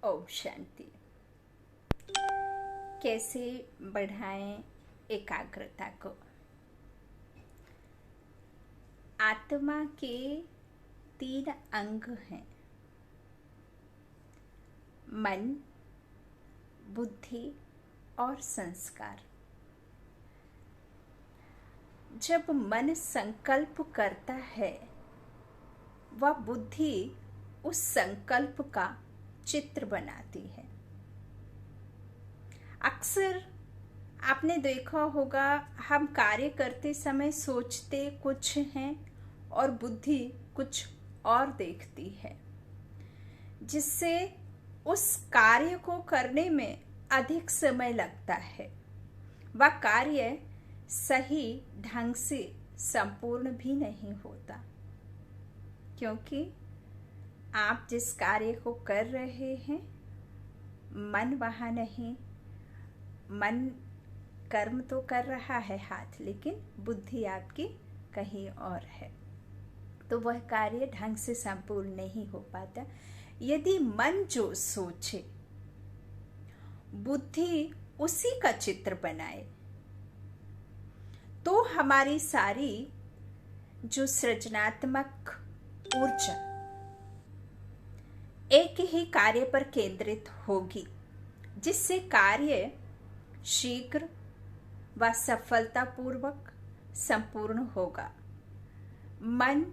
ओम शांति। कैसे बढ़ाएं एकाग्रता को? आत्मा के 3 अंग हैं: मन, बुद्धि और संस्कार। जब मन संकल्प करता है, वह बुद्धि उस संकल्प का चित्र बनाती है। अक्सर आपने देखा होगा, हम कार्य करते समय सोचते कुछ हैं और बुद्धि कुछ और देखती है, जिससे उस कार्य को करने में अधिक समय लगता है। वह कार्य सही ढंग से संपूर्ण भी नहीं होता, क्योंकि आप जिस कार्य को कर रहे हैं, मन वहाँ नहीं। मन कर्म तो कर रहा है हाथ, लेकिन बुद्धि आपकी कहीं और है, तो वह कार्य ढंग से संपूर्ण नहीं हो पाता। यदि मन जो सोचे, बुद्धि उसी का चित्र बनाए, तो हमारी सारी जो सृजनात्मक ऊर्जा एक ही कार्य पर केंद्रित होगी, जिससे कार्य शीघ्र व सफलतापूर्वक संपूर्ण होगा। मन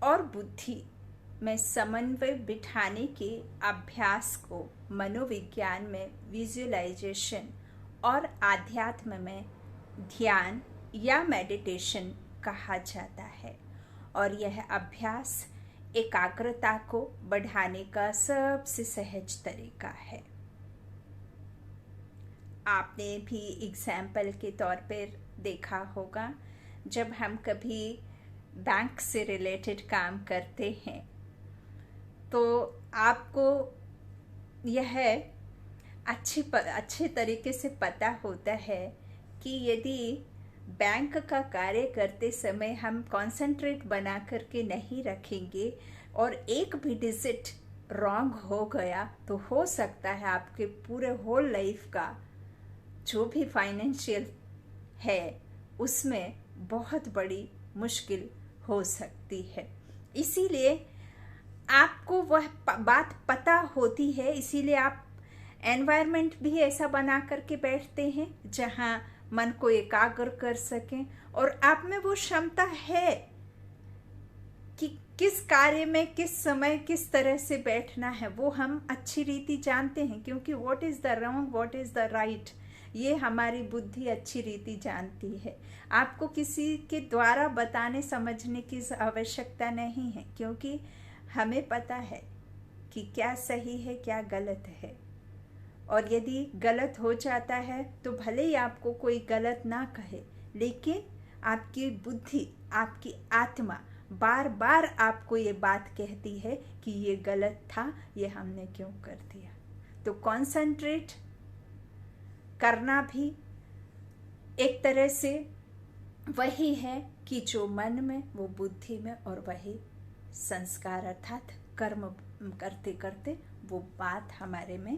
और बुद्धि में समन्वय बिठाने के अभ्यास को मनोविज्ञान में विजुअलाइजेशन और आध्यात्म में ध्यान या मेडिटेशन कहा जाता है, और यह अभ्यास एकाग्रता को बढ़ाने का सबसे सहज तरीका है। आपने भी एग्जाम्पल के तौर पर देखा होगा, जब हम कभी बैंक से रिलेटेड काम करते हैं, तो आपको यह अच्छे तरीके से पता होता है कि यदि बैंक का कार्य करते समय हम कंसंट्रेट बना करके नहीं रखेंगे और एक भी डिजिट रॉन्ग हो गया, तो हो सकता है आपके पूरे होल लाइफ का जो भी फाइनेंशियल है, उसमें बहुत बड़ी मुश्किल हो सकती है। इसीलिए आपको वह बात पता होती है, इसीलिए आप एनवायरनमेंट भी ऐसा बना करके बैठते हैं जहां मन को एकाग्र कर सकें, और आप में वो क्षमता है कि किस कार्य में किस समय किस तरह से बैठना है, वो हम अच्छी रीति जानते हैं, क्योंकि what is the wrong, what is the right, ये हमारी बुद्धि अच्छी रीति जानती है। आपको किसी के द्वारा बताने समझने की आवश्यकता नहीं है, क्योंकि हमें पता है कि क्या सही है क्या गलत है। और यदि गलत हो जाता है तो भले ही आपको कोई गलत ना कहे, लेकिन आपकी बुद्धि, आपकी आत्मा बार बार आपको ये बात कहती है कि ये गलत था, ये हमने क्यों कर दिया। तो कॉन्सेंट्रेट करना भी एक तरह से वही है कि जो मन में, वो बुद्धि में, और वही संस्कार अर्थात कर्म करते करते वो बात हमारे में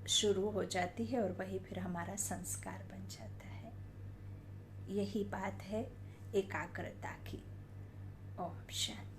शुरू हो जाती है, और वही फिर हमारा संस्कार बन जाता है। यही बात है एकाग्रता की। ओम शांति।